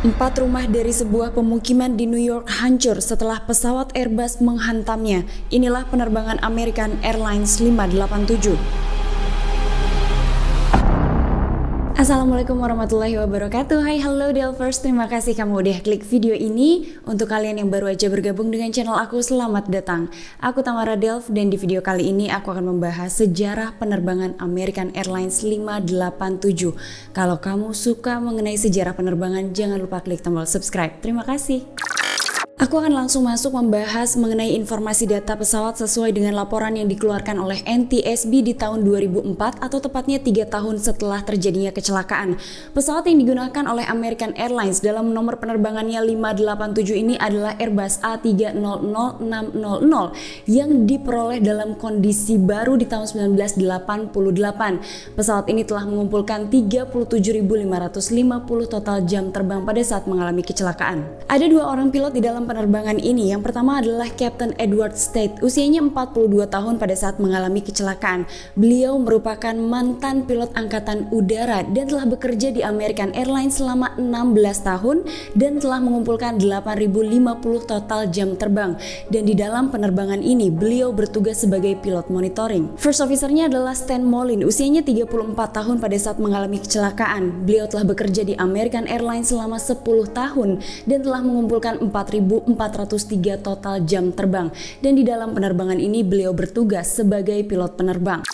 4 rumah dari sebuah pemukiman di New York hancur setelah pesawat Airbus menghantamnya. Inilah penerbangan American Airlines 587. Assalamualaikum warahmatullahi wabarakatuh. Hai, hello Delvers. Terima kasih kamu udah klik video ini. Untuk kalian yang baru aja bergabung dengan channel aku, selamat datang. Aku Tamara Delv dan di video kali ini aku akan membahas sejarah penerbangan American Airlines 587. Kalau kamu suka mengenai sejarah penerbangan, jangan lupa klik tombol subscribe. Terima kasih. Aku akan langsung masuk membahas mengenai informasi data pesawat sesuai dengan laporan yang dikeluarkan oleh NTSB di tahun 2004 atau tepatnya 3 tahun setelah terjadinya kecelakaan. Pesawat yang digunakan oleh American Airlines dalam nomor penerbangannya 587 ini adalah Airbus A300-600 yang diperoleh dalam kondisi baru di tahun 1988. Pesawat ini telah mengumpulkan 37.550 total jam terbang pada saat mengalami kecelakaan. Ada 2 orang pilot di dalam penerbangan ini. Yang pertama adalah Captain Edward State, usianya 42 tahun pada saat mengalami kecelakaan. Beliau merupakan mantan pilot angkatan udara dan telah bekerja di American Airlines selama 16 tahun dan telah mengumpulkan 8.050 total jam terbang. Dan di dalam penerbangan ini beliau bertugas sebagai pilot monitoring. First officer-nya adalah Stan Moline, usianya 34 tahun pada saat mengalami kecelakaan. Beliau telah bekerja di American Airlines selama 10 tahun dan telah mengumpulkan 4.403 total jam terbang, dan di dalam penerbangan ini beliau bertugas sebagai pilot penerbang.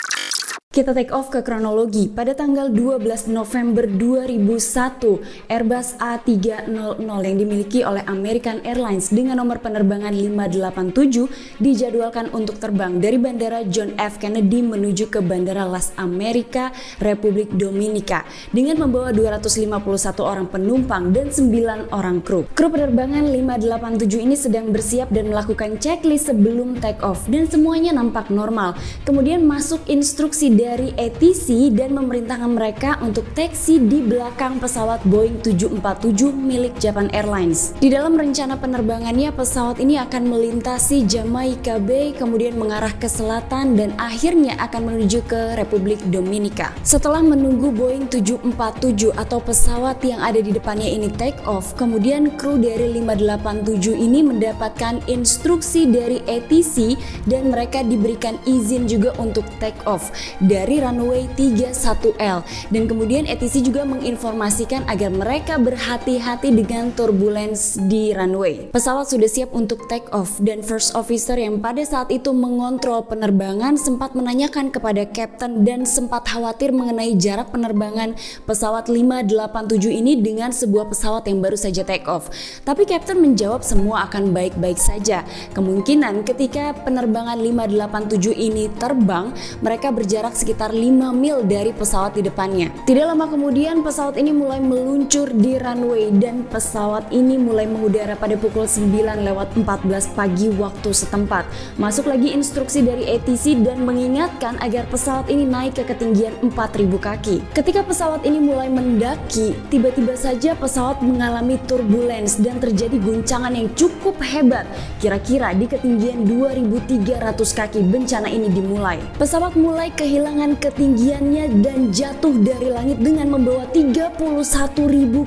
Kita take off ke kronologi. Pada tanggal 12 November 2001, Airbus A300 yang dimiliki oleh American Airlines dengan nomor penerbangan 587 dijadwalkan untuk terbang dari Bandara John F. Kennedy menuju ke Bandara Las Americas, Republik Dominika dengan membawa 251 orang penumpang dan 9 orang kru. Kru penerbangan 587 ini sedang bersiap dan melakukan checklist sebelum take off dan semuanya nampak normal. Kemudian masuk instruksi dari ATC dan memerintahkan mereka untuk taksi di belakang pesawat Boeing 747 milik Japan Airlines. Di dalam rencana penerbangannya, pesawat ini akan melintasi Jamaica Bay, kemudian mengarah ke selatan dan akhirnya akan menuju ke Republik Dominika. Setelah menunggu Boeing 747 atau pesawat yang ada di depannya ini take off, kemudian kru dari 587 ini mendapatkan instruksi dari ATC dan mereka diberikan izin juga untuk take off dari runway 31L, dan kemudian ATC juga menginformasikan agar mereka berhati-hati dengan turbulence di runway. Pesawat sudah siap untuk take off dan first officer yang pada saat itu mengontrol penerbangan sempat menanyakan kepada captain dan sempat khawatir mengenai jarak penerbangan pesawat 587 ini dengan sebuah pesawat yang baru saja take off. Tapi captain menjawab semua akan baik-baik saja. Kemungkinan ketika penerbangan 587 ini terbang, mereka berjarak sekitar 5 mil dari pesawat di depannya. Tidak lama kemudian pesawat ini mulai meluncur di runway dan pesawat ini mulai mengudara pada pukul 9:14 pagi waktu setempat. Masuk lagi instruksi dari ATC dan mengingatkan agar pesawat ini naik ke ketinggian 4.000 kaki. Ketika pesawat ini mulai mendaki, tiba-tiba saja pesawat mengalami turbulence dan terjadi guncangan yang cukup hebat. Kira-kira di ketinggian 2.300 kaki bencana ini dimulai. Pesawat mulai kehilangan ketinggiannya dan jatuh dari langit dengan membawa 31.000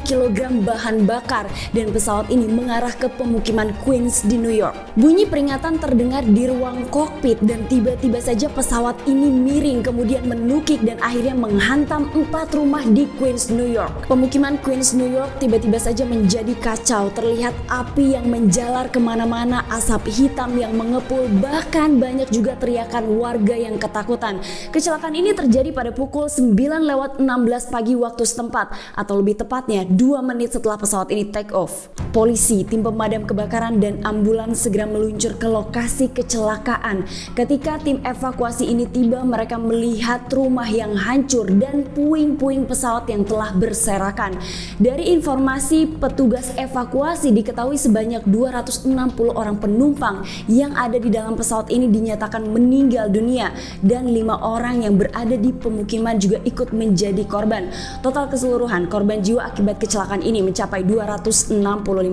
kg bahan bakar, dan pesawat ini mengarah ke pemukiman Queens di New York. Bunyi peringatan terdengar di ruang kokpit dan tiba-tiba saja pesawat ini miring kemudian menukik dan akhirnya menghantam 4 rumah di Queens, New York. Pemukiman Queens, New York tiba-tiba saja menjadi kacau. Terlihat api yang menjalar kemana-mana, asap hitam yang mengepul, bahkan banyak juga teriakan warga yang ketakutan. Kecelakaan ini terjadi pada pukul 9:16 pagi waktu setempat, atau lebih tepatnya 2 menit setelah pesawat ini take off. Polisi, tim pemadam kebakaran dan ambulans segera meluncur ke lokasi kecelakaan. Ketika tim evakuasi ini tiba, mereka melihat rumah yang hancur dan puing-puing pesawat yang telah berserakan. Dari informasi petugas evakuasi diketahui sebanyak 260 orang penumpang yang ada di dalam pesawat ini dinyatakan meninggal dunia dan 5 orang orang yang berada di pemukiman juga ikut menjadi korban. Total keseluruhan korban jiwa akibat kecelakaan ini mencapai 265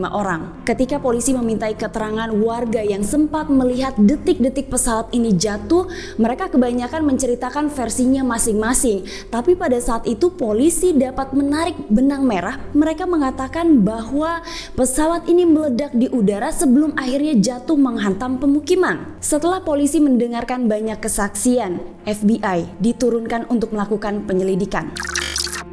orang. Ketika polisi memintai keterangan warga yang sempat melihat detik-detik pesawat ini jatuh, mereka kebanyakan menceritakan versinya masing-masing. Tapi pada saat itu polisi dapat menarik benang merah. Mereka mengatakan bahwa pesawat ini meledak di udara sebelum akhirnya jatuh menghantam pemukiman. Setelah polisi mendengarkan banyak kesaksian, FBI diturunkan untuk melakukan penyelidikan.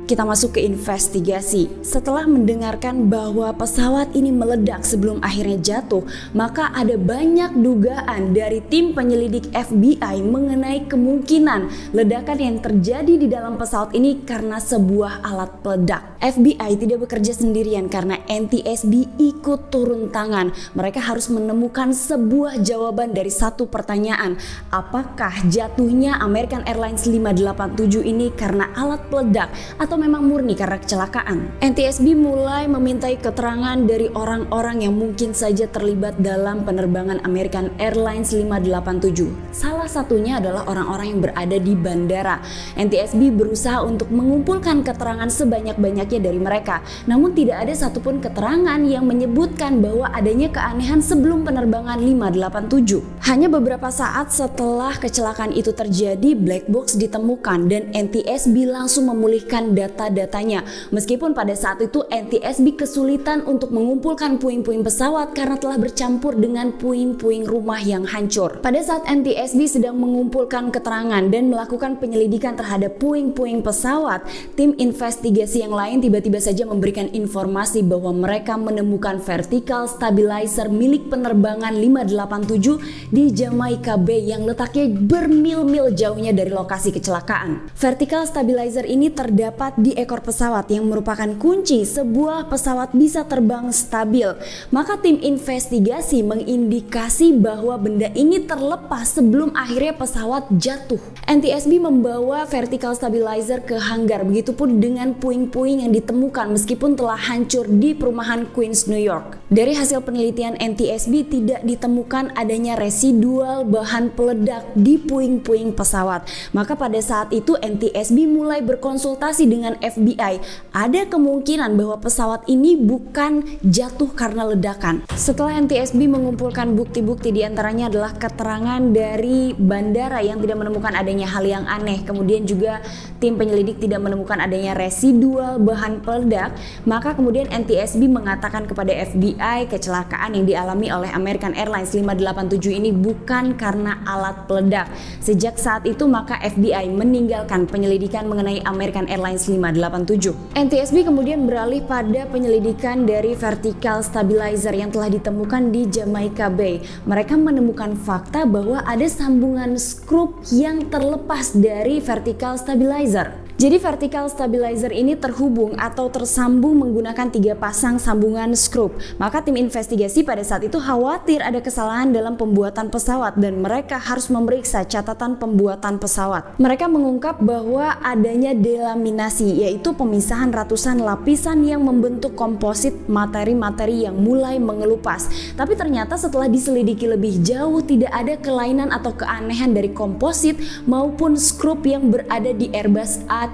Kita masuk ke investigasi. Setelah mendengarkan bahwa pesawat ini meledak sebelum akhirnya jatuh, maka ada banyak dugaan dari tim penyelidik FBI mengenai kemungkinan ledakan yang terjadi di dalam pesawat ini karena sebuah alat peledak. FBI tidak bekerja sendirian karena NTSB ikut turun tangan. Mereka harus menemukan sebuah jawaban dari satu pertanyaan. Apakah jatuhnya American Airlines 587 ini karena alat peledak atau memang murni karena kecelakaan? NTSB mulai memintai keterangan dari orang-orang yang mungkin saja terlibat dalam penerbangan American Airlines 587. Salah satunya adalah orang-orang yang berada di bandara. NTSB berusaha untuk mengumpulkan keterangan sebanyak-banyaknya dari mereka. Namun tidak ada satupun keterangan yang menyebutkan bahwa adanya keanehan sebelum penerbangan 587. Hanya beberapa saat setelah kecelakaan itu terjadi, black box ditemukan dan NTSB langsung memulihkan data-datanya. Meskipun pada saat itu NTSB kesulitan untuk mengumpulkan puing-puing pesawat karena telah bercampur dengan puing-puing rumah yang hancur. Pada saat NTSB sedang mengumpulkan keterangan dan melakukan penyelidikan terhadap puing-puing pesawat, tim investigasi yang lain tiba-tiba saja memberikan informasi bahwa mereka menemukan vertical stabilizer milik penerbangan 587 di Jamaica Bay yang letaknya bermil-mil jauhnya dari lokasi kecelakaan. Vertical stabilizer ini terdapat di ekor pesawat yang merupakan kunci sebuah pesawat bisa terbang stabil. Maka tim investigasi mengindikasi bahwa benda ini terlepas sebelum akhirnya pesawat jatuh. NTSB membawa vertical stabilizer ke hanggar, begitupun dengan puing-puing yang ditemukan meskipun telah hancur di perumahan Queens, New York. Dari hasil penelitian NTSB tidak ditemukan adanya residual bahan peledak di puing-puing pesawat. Maka pada saat itu NTSB mulai berkonsultasi dengan FBI. Ada kemungkinan bahwa pesawat ini bukan jatuh karena ledakan. Setelah NTSB mengumpulkan bukti-bukti, diantaranya adalah keterangan dari bandara yang tidak menemukan adanya hal yang aneh, kemudian juga tim penyelidik tidak menemukan adanya residual bahan peledak, maka kemudian NTSB mengatakan kepada FBI kecelakaan yang dialami oleh American Airlines 587 ini bukan karena alat peledak. Sejak saat itu maka FBI meninggalkan penyelidikan mengenai American Airlines 587. NTSB kemudian beralih pada penyelidikan dari vertical stabilizer yang telah ditemukan di Jamaica Bay. Mereka menemukan fakta bahwa ada sambungan skrup yang terlepas dari vertical stabilizer. Jadi vertical stabilizer ini terhubung atau tersambung menggunakan 3 pasang sambungan skrup. Maka tim investigasi pada saat itu khawatir ada kesalahan dalam pembuatan pesawat dan mereka harus memeriksa catatan pembuatan pesawat. Mereka mengungkap bahwa adanya delaminasi, yaitu pemisahan ratusan lapisan yang membentuk komposit materi-materi yang mulai mengelupas. Tapi ternyata setelah diselidiki lebih jauh tidak ada kelainan atau keanehan dari komposit maupun skrup yang berada di Airbus A300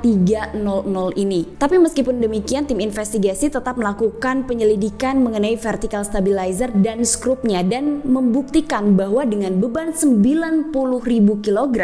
ini. Tapi meskipun demikian, tim investigasi tetap melakukan penyelidikan mengenai vertical stabilizer dan skrupnya dan membuktikan bahwa dengan beban 90.000 kg,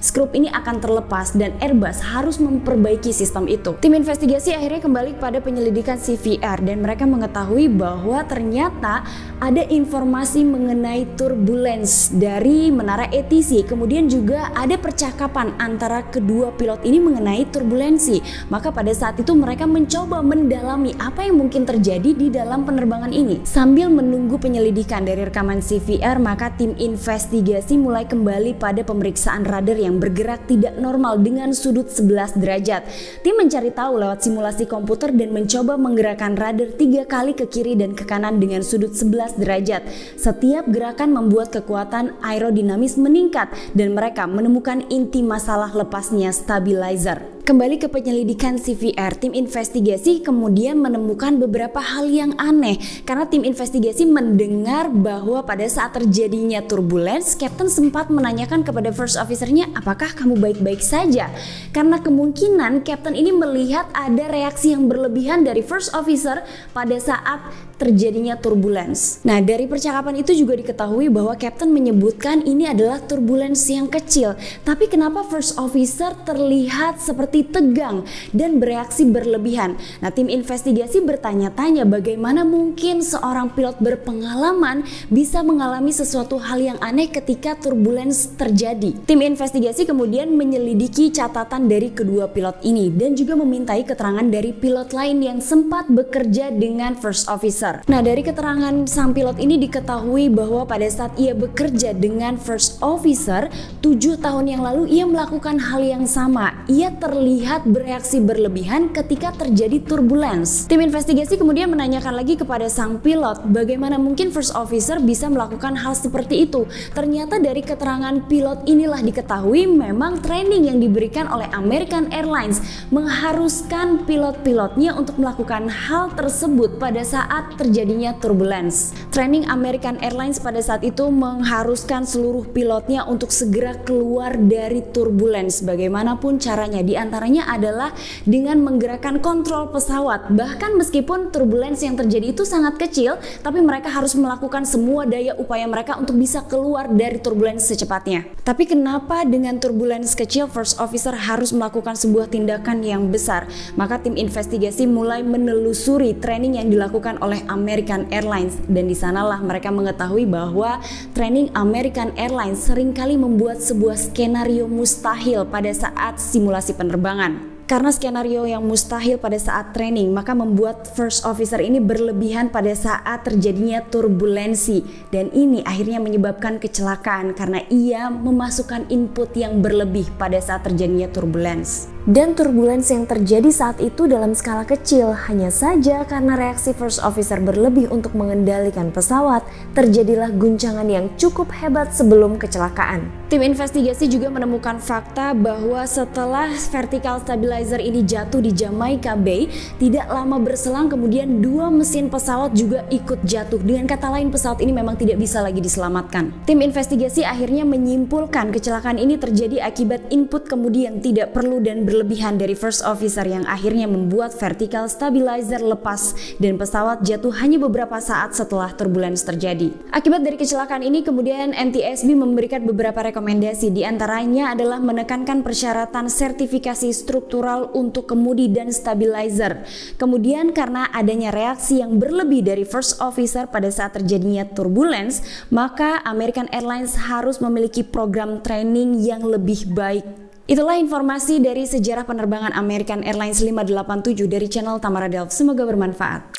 skrup ini akan terlepas dan Airbus harus memperbaiki sistem itu. Tim investigasi akhirnya kembali pada penyelidikan CVR dan mereka mengetahui bahwa ternyata ada informasi mengenai turbulence dari menara ATC. Kemudian juga ada percakapan antara kedua pilot ini mengenai turbulensi. Maka pada saat itu mereka mencoba mendalami apa yang mungkin terjadi di dalam penerbangan ini. Sambil menunggu penyelidikan dari rekaman CVR, maka tim investigasi mulai kembali pada pemeriksaan radar yang bergerak tidak normal dengan sudut 11 derajat. Tim mencari tahu lewat simulasi komputer dan mencoba menggerakkan radar 3 kali ke kiri dan ke kanan dengan sudut 11 derajat. Setiap gerakan membuat kekuatan aerodinamis meningkat dan mereka menemukan inti masalah lepasnya stabilizer. Kembali ke penyelidikan CVR, tim investigasi kemudian menemukan beberapa hal yang aneh karena tim investigasi mendengar bahwa pada saat terjadinya turbulence, Captain sempat menanyakan kepada first officer-nya, apakah kamu baik-baik saja? Karena kemungkinan Captain ini melihat ada reaksi yang berlebihan dari first officer pada saat terjadinya turbulence. Nah, dari percakapan itu juga diketahui bahwa Captain menyebutkan ini adalah turbulence yang kecil. Tapi kenapa first officer terlihat seperti tegang dan bereaksi berlebihan? Nah, tim investigasi bertanya-tanya bagaimana mungkin seorang pilot berpengalaman bisa mengalami sesuatu hal yang aneh ketika turbulence terjadi. Tim investigasi kemudian menyelidiki catatan dari kedua pilot ini dan juga memintai keterangan dari pilot lain yang sempat bekerja dengan first officer. Nah, dari keterangan sang pilot ini diketahui bahwa pada saat ia bekerja dengan first officer 7 tahun yang lalu ia melakukan hal yang sama. Ia terlihat bereaksi berlebihan ketika terjadi turbulence. Tim investigasi kemudian menanyakan lagi kepada sang pilot bagaimana mungkin first officer bisa melakukan hal seperti itu. Ternyata dari keterangan pilot inilah diketahui memang training yang diberikan oleh American Airlines mengharuskan pilot-pilotnya untuk melakukan hal tersebut pada saat terjadinya turbulence. Training American Airlines pada saat itu mengharuskan seluruh pilotnya untuk segera keluar dari turbulence bagaimanapun caranya. Di antaranya adalah dengan menggerakkan kontrol pesawat. Bahkan meskipun turbulence yang terjadi itu sangat kecil, tapi mereka harus melakukan semua daya upaya mereka untuk bisa keluar dari turbulence secepatnya. Tapi kenapa dengan turbulence kecil first officer harus melakukan sebuah tindakan yang besar? Maka tim investigasi mulai menelusuri training yang dilakukan oleh American Airlines dan di sanalah mereka mengetahui bahwa training American Airlines seringkali membuat sebuah skenario mustahil pada saat simulasi penerbangan. Karena skenario yang mustahil pada saat training, maka membuat first officer ini berlebihan pada saat terjadinya turbulensi dan ini akhirnya menyebabkan kecelakaan karena ia memasukkan input yang berlebih pada saat terjadinya turbulence. Dan turbulence yang terjadi saat itu dalam skala kecil, hanya saja karena reaksi first officer berlebih untuk mengendalikan pesawat, terjadilah guncangan yang cukup hebat sebelum kecelakaan. Tim investigasi juga menemukan fakta bahwa setelah vertical stabilizer ini jatuh di Jamaica Bay, tidak lama berselang kemudian 2 mesin pesawat juga ikut jatuh. Dengan kata lain, pesawat ini memang tidak bisa lagi diselamatkan. Tim investigasi akhirnya menyimpulkan kecelakaan ini terjadi akibat input kemudian tidak perlu dan berlebihan dari first officer yang akhirnya membuat vertical stabilizer lepas dan pesawat jatuh hanya beberapa saat setelah turbulence terjadi. Akibat dari kecelakaan ini kemudian NTSB memberikan beberapa rekomendasi, di antaranya adalah menekankan persyaratan sertifikasi struktural untuk kemudi dan stabilizer. Kemudian karena adanya reaksi yang berlebih dari first officer pada saat terjadinya turbulence, maka American Airlines harus memiliki program training yang lebih baik. Itulah informasi dari sejarah penerbangan American Airlines 587 dari channel Tamara Delf. Semoga bermanfaat.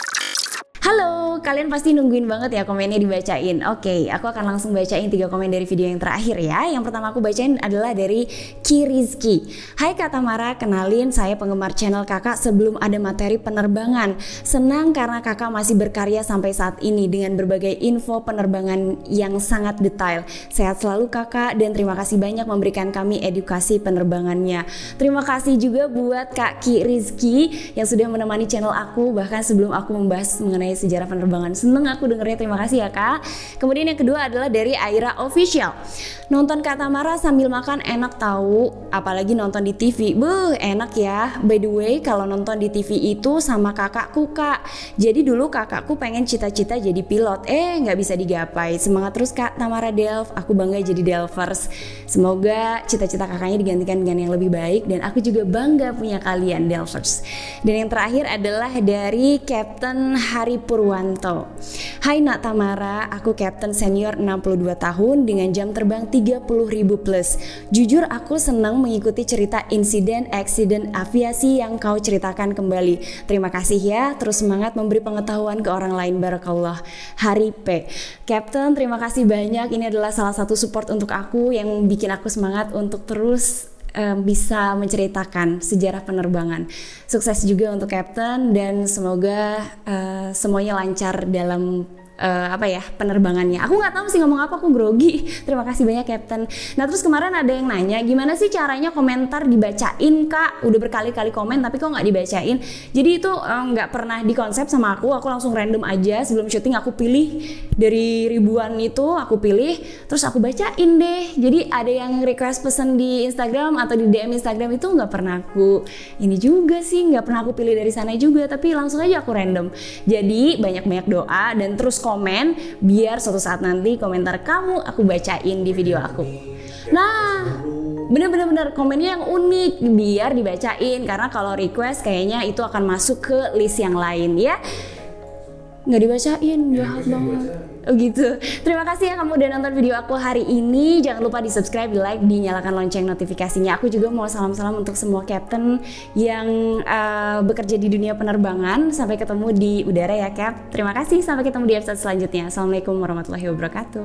Halo, kalian pasti nungguin banget ya komennya dibacain. Oke, aku akan langsung bacain 3 komen dari video yang terakhir ya. Yang pertama aku bacain adalah dari Ki Rizky. Hai Kak Tamara, kenalin saya penggemar channel kakak sebelum ada materi penerbangan. Senang karena kakak masih berkarya sampai saat ini dengan berbagai info penerbangan yang sangat detail. Sehat selalu kakak dan terima kasih banyak memberikan kami edukasi penerbangannya. Terima kasih juga buat Kak Ki Rizky yang sudah menemani channel aku bahkan sebelum aku membahas mengenai sejarah penerbangan. Seneng aku dengernya, terima kasih ya Kak. Kemudian yang kedua adalah dari Aira Official. Nonton Kak Tamara sambil makan enak tahu, apalagi nonton di TV. Enak ya. By the way, kalau nonton di TV itu sama kakakku Kak. Jadi dulu kakakku pengen cita-cita jadi pilot, nggak bisa digapai. Semangat terus Kak Tamara Delf, aku bangga jadi Delvers. Semoga cita-cita kakaknya digantikan dengan yang lebih baik dan aku juga bangga punya kalian Delvers. Dan yang terakhir adalah dari Captain Hari Purwanto. Hai Nak Tamara, aku Captain senior 62 tahun dengan jam terbang 30.000 plus. Jujur aku senang mengikuti cerita insiden aksiden aviasi yang kau ceritakan kembali. Terima kasih ya, terus semangat memberi pengetahuan ke orang lain. Barakallah. Hari P. Captain, terima kasih banyak. Ini adalah salah satu support untuk aku yang bikin aku semangat untuk terus bisa menceritakan sejarah penerbangan. Sukses juga untuk Captain dan semoga semuanya lancar dalam penerbangannya. Aku nggak tahu sih ngomong apa, aku grogi. Terima kasih banyak Captain. Nah terus kemarin ada yang nanya gimana sih caranya komentar dibacain Kak, udah berkali-kali komen tapi kok nggak dibacain. Jadi itu nggak pernah dikonsep sama aku langsung random aja. Sebelum syuting aku pilih dari ribuan itu, aku pilih terus aku bacain deh. Jadi ada yang request pesen di Instagram atau di DM Instagram itu nggak pernah aku ini juga sih, nggak pernah aku pilih dari sana juga, tapi langsung aja aku random. Jadi banyak-banyak doa dan terus komen biar suatu saat nanti komentar kamu aku bacain di video aku. Nah bener-bener komennya yang unik biar dibacain, karena kalau request kayaknya itu akan masuk ke list yang lain ya. Nggak dibacain, jahat banget. Oh gitu. Terima kasih ya kamu udah nonton video aku hari ini. Jangan lupa di subscribe, di like, dinyalakan lonceng notifikasinya. Aku juga mau salam-salam untuk semua captain yang bekerja di dunia penerbangan. Sampai ketemu di udara ya Cap. Terima kasih, sampai ketemu di episode selanjutnya. Assalamualaikum warahmatullahi wabarakatuh.